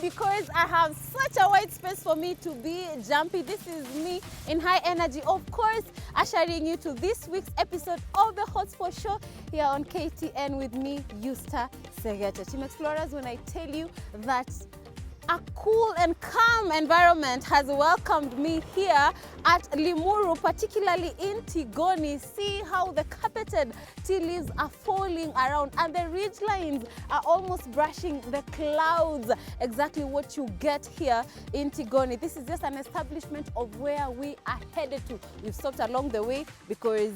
because I have such a wide space for me to be jumpy. This is me in high energy, of course, ushering you to this week's episode of the Hotspot Show here on KTN with me, Yusta Segeta. Team Explorers, when I tell you that a cool and calm environment has welcomed me here at Limuru, particularly in Tigoni. See how the carpeted tea leaves are falling around and the ridge lines are almost brushing the clouds. Exactly what you get here in Tigoni. This is just an establishment of where we are headed to. We've stopped along the way because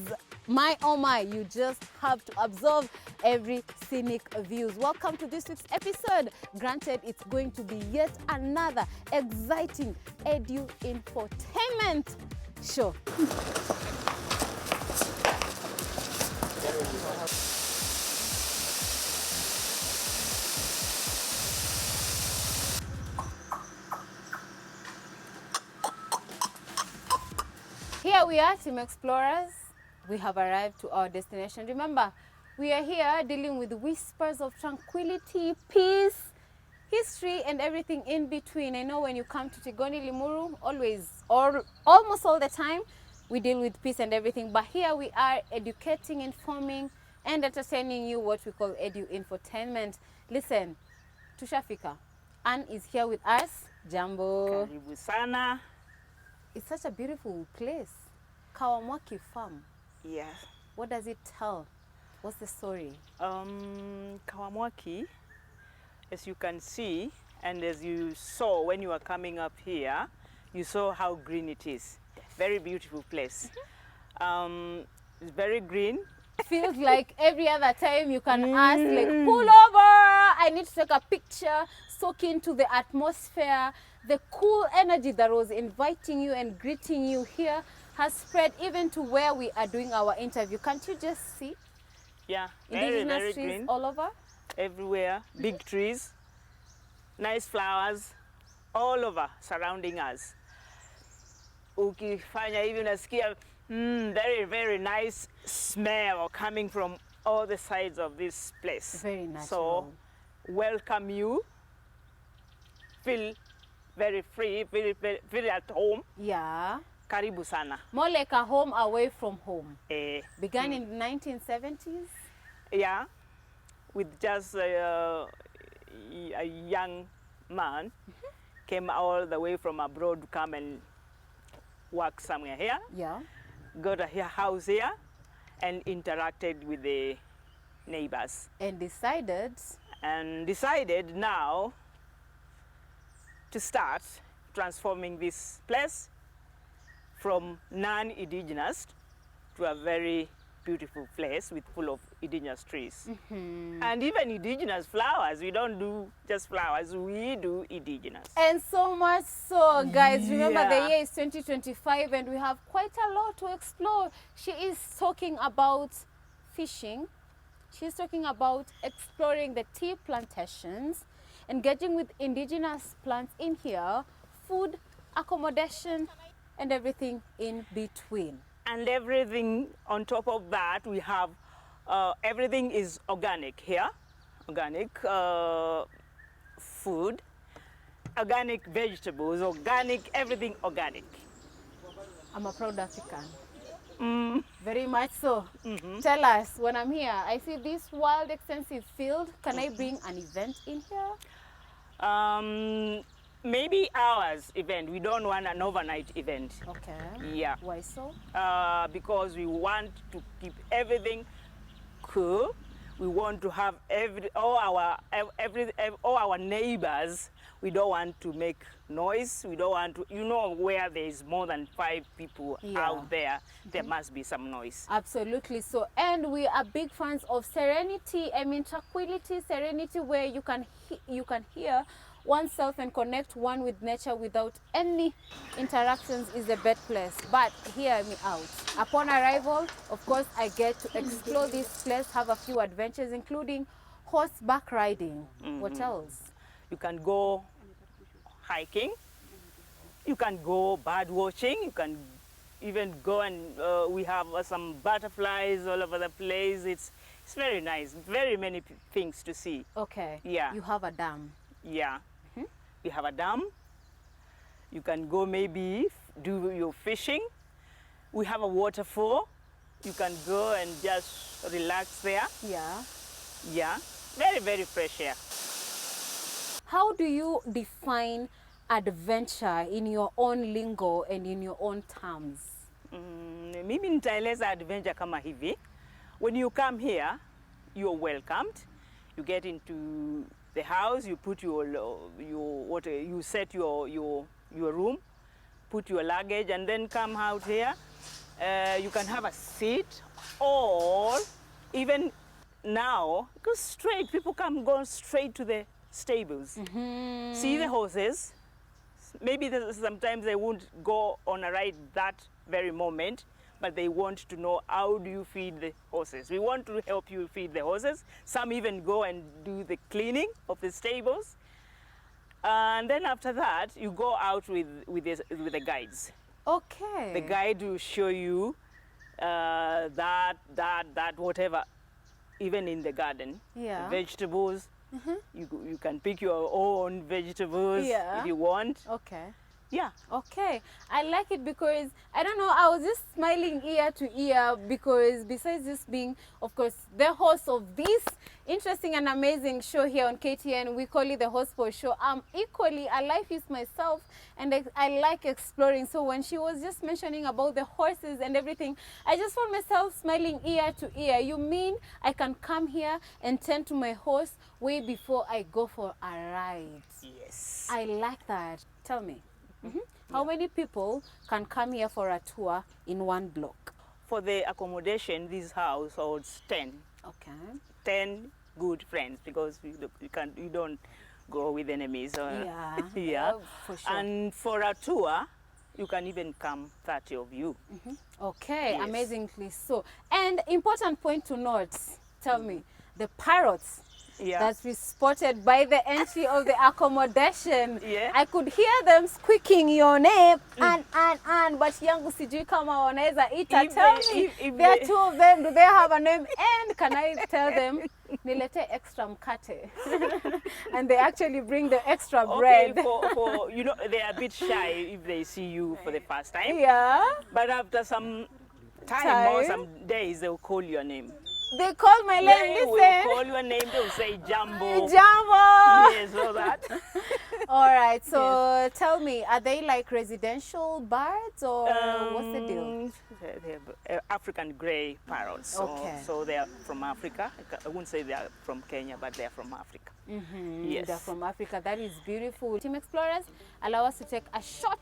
my oh my, you just have to observe every scenic views. Welcome to this week's episode. Granted, it's going to be yet another exciting edu infotainment show. Here we are, Team Explorers. We have arrived to our destination. Remember, we are here dealing with whispers of tranquility, peace, history, and everything in between. I know when you come to Tigoni, Limuru, always, or almost all the time, we deal with peace and everything. But here we are educating, informing, and entertaining you, what we call edu infotainment. Listen, tushafika. Anne is here with us. Jambo. Karibu sana. It's such a beautiful place. Kawamwaki Farm. Yeah. What does it tell? What's the story? Kawamwaki, as you can see, and as you saw when you were coming up here, you saw how green it is. Very beautiful place. It's very green. Feels like every other time you can ask, like, pull over, I need to take a picture, soak into the atmosphere. The cool energy that was inviting you and greeting you here has spread even to where we are doing our interview. Can't you just see? Yeah, very, Indigenous very trees green. all over? Everywhere, big trees, nice flowers, all over surrounding us. Ukifanya hivi unasikia very, very nice smell coming from all the sides of this place. Very natural. So, welcome you. Feel very free, feel at home. Yeah. Karibu sana. More like a home away from home. Began in the 1970s? Yeah, with just a young man came all the way from abroad to come and work somewhere here. Yeah. Got a house here and interacted with the neighbors. And decided now to start transforming this place from non-indigenous to a very beautiful place with full of indigenous trees. And even indigenous flowers. We don't do just flowers, we do indigenous. And so much so, guys. Remember, the Yeah. year is 2025 and we have quite a lot to explore. She is talking about fishing. She's talking about exploring the tea plantations, engaging with indigenous plants in here, food, accommodation, and everything in between. And everything on top of that, we have everything is organic here. Organic food, organic vegetables, organic, everything organic. I'm a proud African. Very much so. Tell us, when I'm here, I see this wild, extensive field. Can I bring an event in here? Maybe hours event. We don't want an overnight event. Okay. Yeah. Why so? Because we want to keep everything cool. We want to have all our neighbors. We don't want to make noise. We don't want to, where there is more than 5 people out there, there must be some noise. Absolutely. So, and we are big fans of serenity. I mean, tranquility, serenity, where you can hear oneself and connect one with nature without any interactions is the best place. But hear me out. Upon arrival, of course, I get to explore this place, have a few adventures, including horseback riding. What else? You can go hiking. You can go bird watching. You can even go and we have some butterflies all over the place. It's very nice. Very many things to see. Okay. Yeah. You have a dam. Yeah. We have a dam. You can go maybe do your fishing. We have a waterfall. You can go and just relax there. Yeah. Yeah, very, very fresh air. How do you define adventure in your own lingo and in your own terms? Mimi nitaeleza adventure kama hivi. When you come here, you're welcomed. You get into the house, you put you set your room, put your luggage, and then come out here. You can have a seat, or even now, go straight. People go straight to the stables. See the horses. Maybe sometimes they won't go on a ride that very moment, but they want to know how do you feed the horses. We want to help you feed the horses. Some even go and do the cleaning of the stables. And then after that, you go out with the guides. Okay. The guide will show you that whatever, even in the garden. Yeah. Vegetables. You can pick your own vegetables if you want. Okay. Yeah. Okay. I like it because, I don't know, I was just smiling ear to ear because besides this being, of course, the host of this interesting and amazing show here on KTN, we call it the Host for Show. I'm equally a lifeist myself and I like exploring. So when she was just mentioning about the horses and everything, I just found myself smiling ear to ear. You mean I can come here and tend to my horse way before I go for a ride? Yes. I like that. Tell me. How many people can come here for a tour in one block? For the accommodation, this house holds 10. Okay. 10 good friends, because you don't go with enemies. Yeah. Yeah. For sure. And for a tour, you can even come 30 of you. Okay, Yes. amazingly so. And important point to note, tell me, the parrots that we spotted by the entry of the accommodation. Yeah. I could hear them squeaking your name and but yangu sijui kama wanaweza ita. Tell me, there are two of them, do they have a name? And can I tell them, nilete extra mkate? And they actually bring the extra bread. Okay, for you know, they are a bit shy if they see you for the first time. Yeah. But after some time or some days, they'll call your name. They call my name, They will listen. call your name, they'll say Jumbo. Jumbo! Yes, all that. All right, so tell me, are they like residential birds or what's the deal? They're African grey parrots. So, Okay. so they are from Africa. I wouldn't say they are from Kenya, but they are from Africa. Yes. They're from Africa. That is beautiful. Team Explorers, allow us to take a short,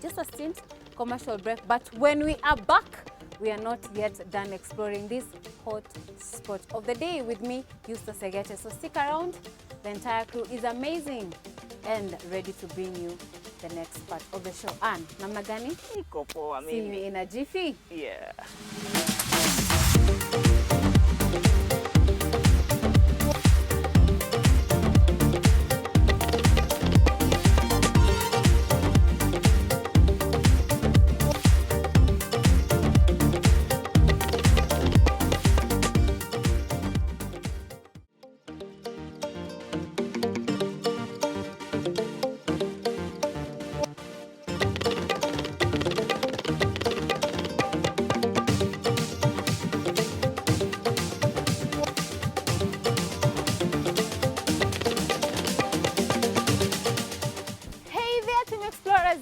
just a stint, commercial break. But when we are back, we are not yet done exploring this hot spot of the day with me, Eustace Segete. So stick around. The entire crew is amazing and ready to bring you the next part of the show. Ann, namna gani? Iko poa See mimi. you in a jiffy. Yeah.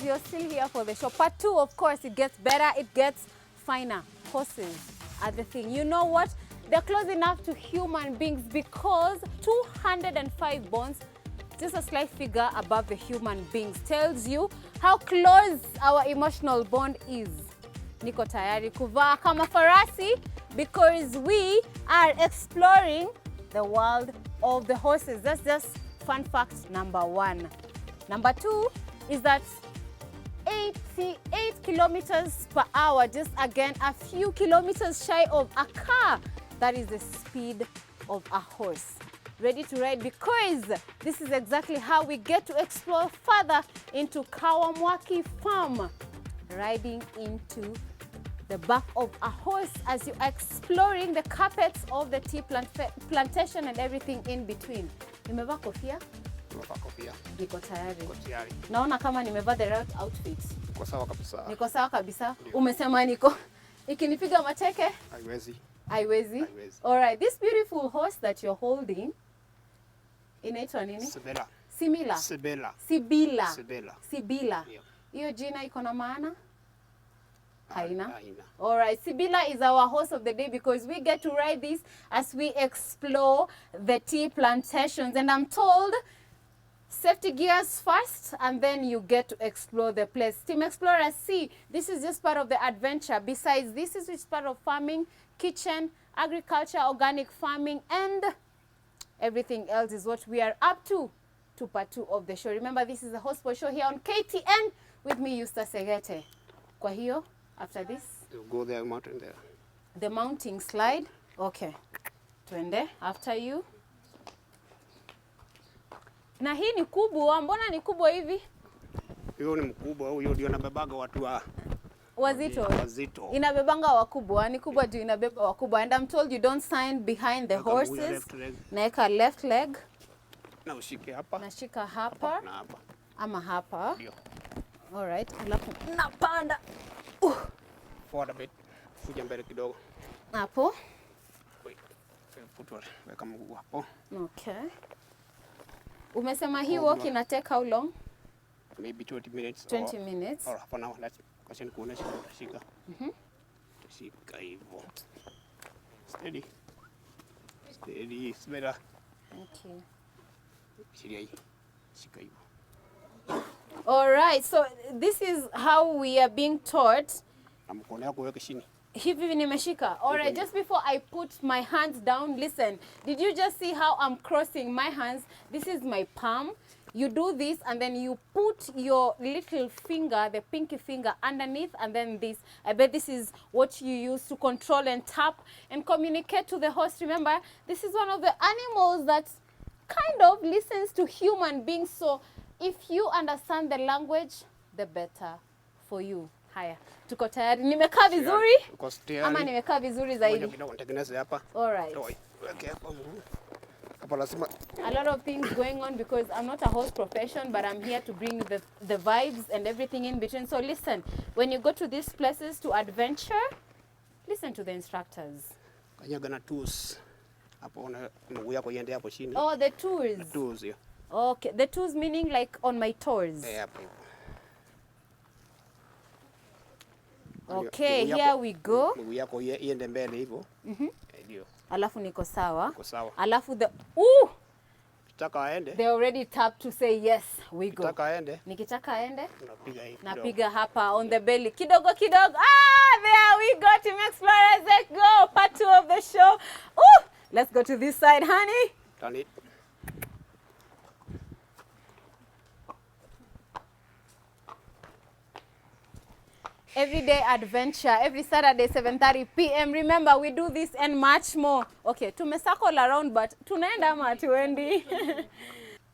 You're still here for the show. Part 2, of course, it gets better, it gets finer. Horses are the thing. You know what? They're close enough to human beings because 205 bones, just a slight figure above the human beings, tells you how close our emotional bond is. Niko tayari kuvaa kama farasi because we are exploring the world of the horses. That's just fun fact number 1. Number 2 is that 88 kilometers per hour, just again a few kilometers shy of a car. That is the speed of a horse. Ready to ride? Because this is exactly how we get to explore further into Kawamwaki Farm. Riding into the back of a horse as you are exploring the carpets of the tea plantation and everything in between. Nimevaa kofia. Tumevaa kofia. Niko tayari. Niko tayari. Naona kama nimevaa the right outfit. Niko sawa kabisa. Niko sawa kabisa. Ndio. Umesema niko ikinipiga mateke? Haiwezi. Haiwezi. Haiwezi. All right, this beautiful horse that you're holding inaitwa nini? Sibela. Simila. Sibela. Sibila. Sibela. Sibila. Ndio. Hiyo jina iko na maana? Haina. Haina. All right, Sibila is our horse of the day because we get to ride this as we explore the tea plantations. And I'm told safety gears first and then you get to explore the place. Team Explorers, see, this is just part of the adventure. Besides, this is which part of farming, kitchen, agriculture, organic farming, and everything else is what we are up to part 2 of the show. Remember, this is the Horse for Show here on KTN with me, Eustace Segete. Kwa hiyo, after this, You go there, mountain there. the mounting slide. Okay. Twende, after you. Na hii ni kubwa, mbona ni kubwa hivi? Hiyo ni mkubwa, huyo ndio anabebaga watu wa Wazito. wazito. Inabebanga wakubwa, ni kubwa juu inabeba wakubwa. And I'm told you don't sign behind the Weka mguu ya horses. left leg. Naeka left leg, Na ushike hapa nashika hapa na hapa. ama hapa. Ndio. All right, alafu napanda. Forward a bit. Kuja mbele kidogo. Hapo. Wait. Weka mguu hapo. Okay. Umesema hii walk ina take how long? Maybe 20 minutes. 20 minutes. Or half an hour. Let's kasi nikuonesha utashika. Utashika hivyo. Steady. Steady. Sibela. Okay. Shiria hii. Shika hivyo. All right, so this is how we are being taught. Na mkono yako weke chini. Hivi nimeshika. All right, just before I put my hands down, listen. Did you just see how I'm crossing my hands? This is my palm. You do this and then you put your little finger, the pinky finger underneath, and then this. I bet this is what you use to control and tap and communicate to the horse. Remember, this is one of the animals that kind of listens to human beings. So if you understand the language, the better for you. Haya, tuko tayari. Nimekaa vizuri? Uko tayari? Ama nimekaa vizuri Ngoja zaidi? kidogo nitengeneze hapa. All right. Toa, weke hapa mguu. Hapa lazima A lot of things going on because I'm not a horse profession, but I'm here to bring the vibes and everything in between. So listen, when you go to these places to adventure, listen to the instructors. kanyaga na tools. Hapo una mguu yako iende hapo chini. Oh, the toes. Tools hiyo. Okay, the toes meaning like on my toes. Hapo. Okay, here we go. Mguu yako iende mbele hivyo. Ndio. Alafu niko sawa. Uko sawa. Alafu the ooh, Kitaka aende. they already tapped to say yes, we go. Kitaka aende. Nikitaka aende? Unapiga hivi. Napiga hapa on the belly. Kidogo kidogo. Ah, there we go. Team Explorers, let's go. Part 2 of the show. Ooh, let's go to this side, honey. Turn it. Everyday adventure, every Saturday 7:30 p.m. Remember, we do this and much more. Okay, tumecircle around but tunaenda ama hatuendi?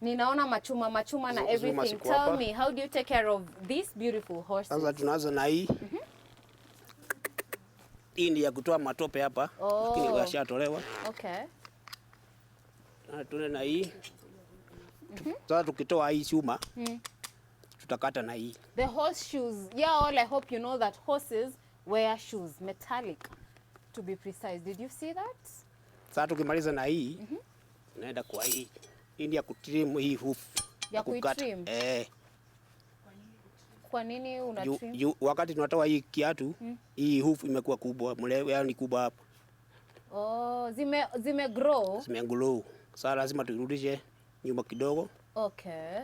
Ninaona machuma na everything. Tell me, how do you take care of these beautiful horses? Sasa tunaanza na hii. Hii ni ya kutoa matope hapa. Lakini yashatolewa. Okay. Na tuna na hii. Sasa tukitoa hii chuma. Tutakata na hii. The horseshoes. Yeah, all I hope you know that horses wear shoes, metallic to be precise. Did you see that? Sasa tukimaliza na hii, naenda kwa hii. Hii ni ya kutrim hii hoof. Ya kuitrim? Kwa nini una trim? Wakati tunatoa hii kiatu, hii hoof imekuwa kubwa, yaani kubwa hapa. Oh, zime grow. Zime grow. Sasa lazima turudishe nyuma kidogo. Okay.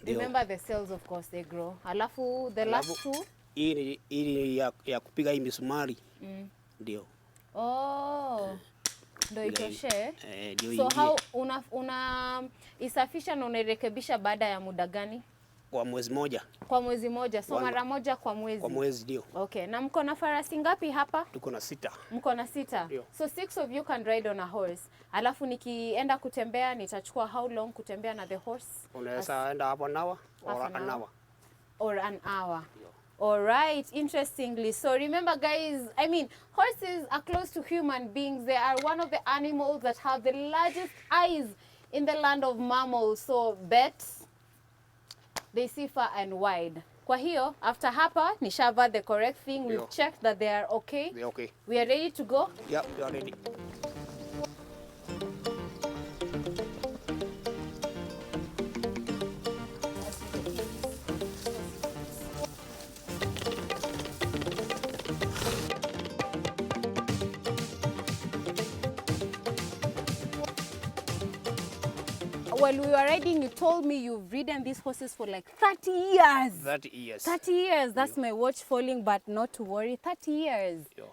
Remember the cells, of course, they grow. Alafu the last two? Hii ni ya kupiga hii misumari. Ndio. Oh. Ndio itoshe. Ndio. So how una isafisha na unairekebisha baada ya muda gani? Kwa mwezi moja. Kwa mwezi moja. So mara moja kwa mwezi. Kwa mwezi ndio. Okay. Na mko na farasi ngapi hapa? Tuko na 6. Mko na 6? Ndio. So 6 of you can ride on a horse. Alafu nikienda kutembea nitachukua how long kutembea na the horse? Unaweza enda hapo an hour or an hour. All right, interestingly. So remember, guys, I mean, horses are close to human beings. They are one of the animals that have the largest eyes in the land of mammals, so bets, they see far and wide. Kwa hiyo, after hapa, nishava the correct thing. We've Yo. checked that they are okay. They're okay. We are ready to go. Yep, you're ready. While we were riding, you told me you've ridden these horses for like 30 years. 30 years. 30 years, that's my watch falling, but not to worry. 30 years. Yo.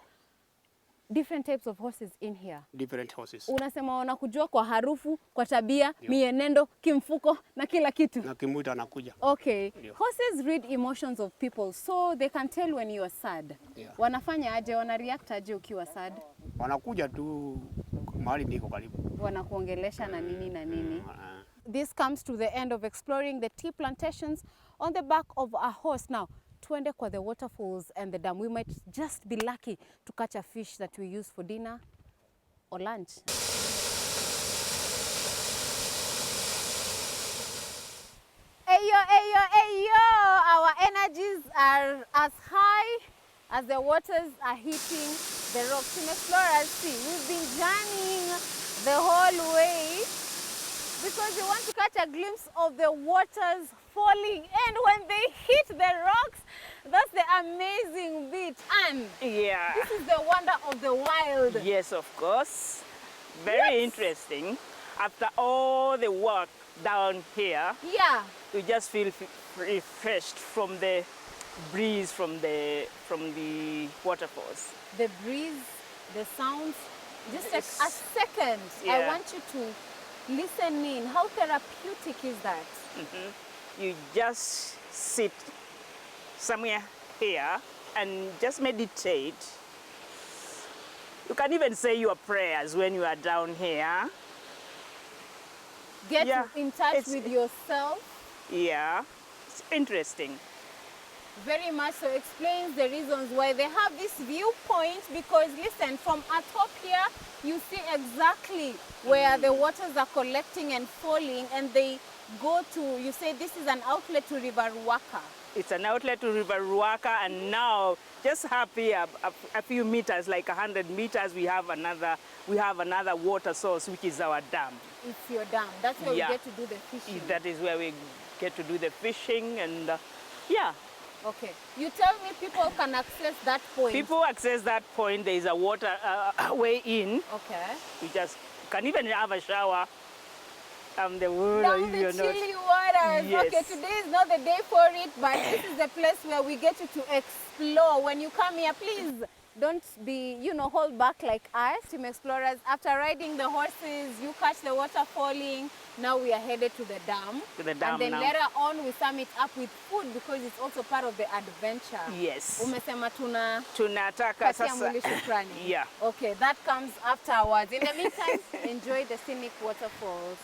Different types of horses in here. Different horses. Unasema wanakujua kwa harufu, kwa tabia, mienendo, kimfuko na kila kitu. Na kimuita anakuja. Okay. Yo. Horses read emotions of people, so they can tell when you are sad. Yeah. Wanafanya aje, wanareact aje ukiwa sad? Wanakuja tu mahali niko karibu. Wanakuongelesha na nini na nini. This comes to the end of exploring the tea plantations on the back of a horse. Now, tuende kwa the waterfalls and the dam. We might just be lucky to catch a fish that we use for dinner or lunch. Ayo, ayo, ayo! Our energies are as high as the waters are hitting the rocks. In Explorers, see, we've been journeying the whole way because we want to catch a glimpse of the waters falling, and when they hit the rocks, that's the amazing bit. And Yeah. this is the wonder of the wild. Yes, of course. Very interesting. After all the work down here, Yeah, you just feel refreshed from the breeze from the waterfalls. the breeze, the sounds. Just like Yes. a second, I Yeah. want you to listen in. How therapeutic is that? You just sit somewhere here and just meditate. You can even say your prayers when you are down here. Get Yeah, in touch it's- with yourself. Yeah, it's interesting. Very much so. Explains the reasons why they have this viewpoint, because listen, from atop here you see exactly where the waters are collecting and falling, and they go to, you say this is an outlet to River Ruaka. It's an outlet to River Ruaka, and now just up here, a few meters, like 100 meters, we have another water source, which is our dam. It's your dam. That's where Yeah. we get to do the fishing. That is where we get to do the fishing, and yeah. Okay. You tell me people can access that point. People access that point. There is a water way in. Okay. You just can even have a shower. The water, Down if the you're not. chilly waters. Yes. Okay, today is not the day for it, but this is the place where we get you to explore. When you come here, please don't be, hold back like us, Team Explorers. After riding the horses, you catch the water falling. Now we are headed to the dam. To the dam And then now. later on, we sum it up with food because it's also part of the adventure. Yes. Umesema tuna Tunataka katia sasa. mwili shukrani. Yeah. Okay, that comes afterwards. In the meantime, enjoy the scenic waterfalls.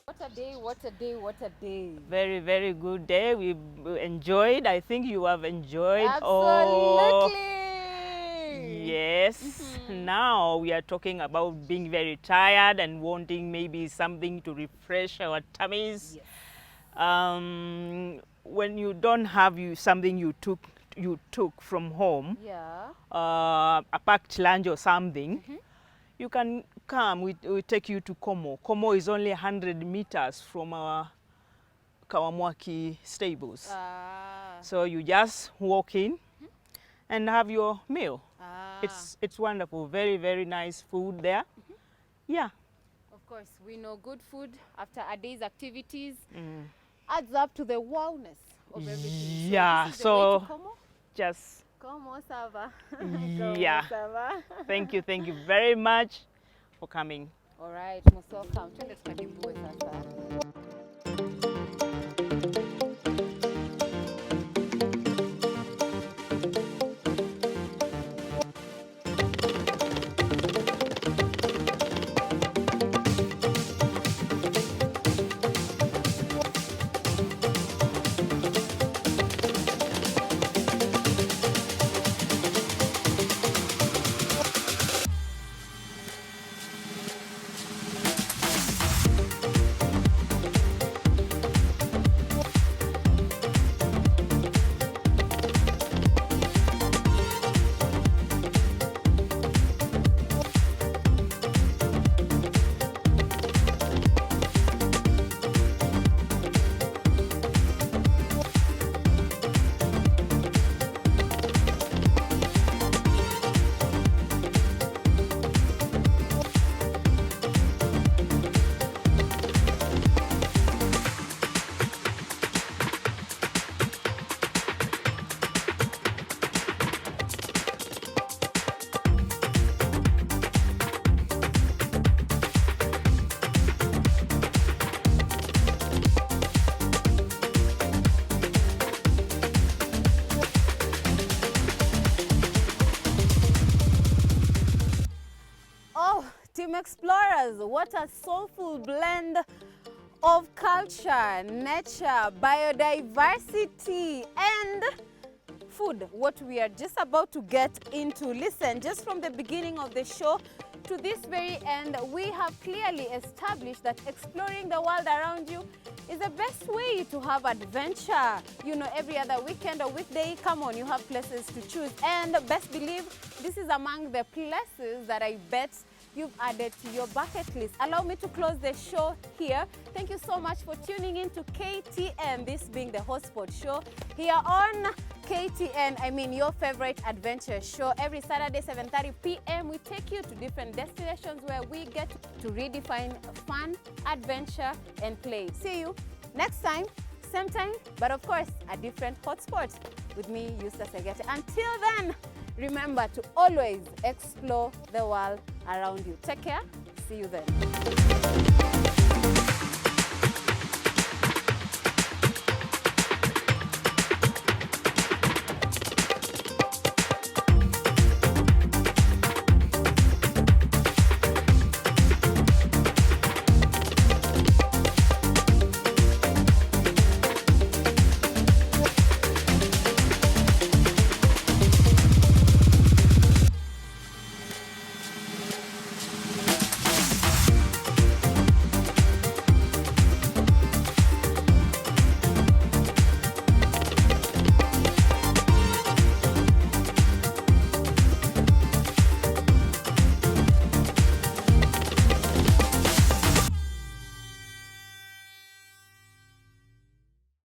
What a day, what a day, what a day. Very, very good day. We enjoyed. I think you have enjoyed. Oh, Absolutely. yes. Now we are talking about being very tired and wanting maybe something to refresh our tummies. Yes. When you don't have something you took from home, Yeah. a packed lunch or something, you can come. We take you to Como. Como is only 100 meters from our Kawamwaki stables. So you just walk in and have your meal. It's wonderful. Very, very nice food there. Yeah. Of course, we know good food after a day's activities adds up to the wellness of everything. Yeah, this is the way to so- Como? Just Como ça va? Yeah. Comment ça va? Thank you very much for coming. All right, most welcome. Twende tukadimbue sasa. Team Explorers, what a soulful blend of culture, nature, biodiversity, and food. What we are just about to get into. Listen, just from the beginning of the show to this very end, we have clearly established that exploring the world around you is the best way to have adventure. You know, every other weekend or weekday, come on, you have places to choose. And best believe, this is among the places that I bet you've added to your bucket list. Allow me to close the show here. Thank you so much for tuning in to KTN, this being the Hotspot show here on KTN, I mean your favorite adventure show. Every Saturday, 7:30 p.m. we take you to different destinations where we get to redefine fun, adventure, and play. See you next time, same time, but of course, a different hotspot with me, Eustace Egete. Until then, remember to always explore the world around you. Take care. See you then.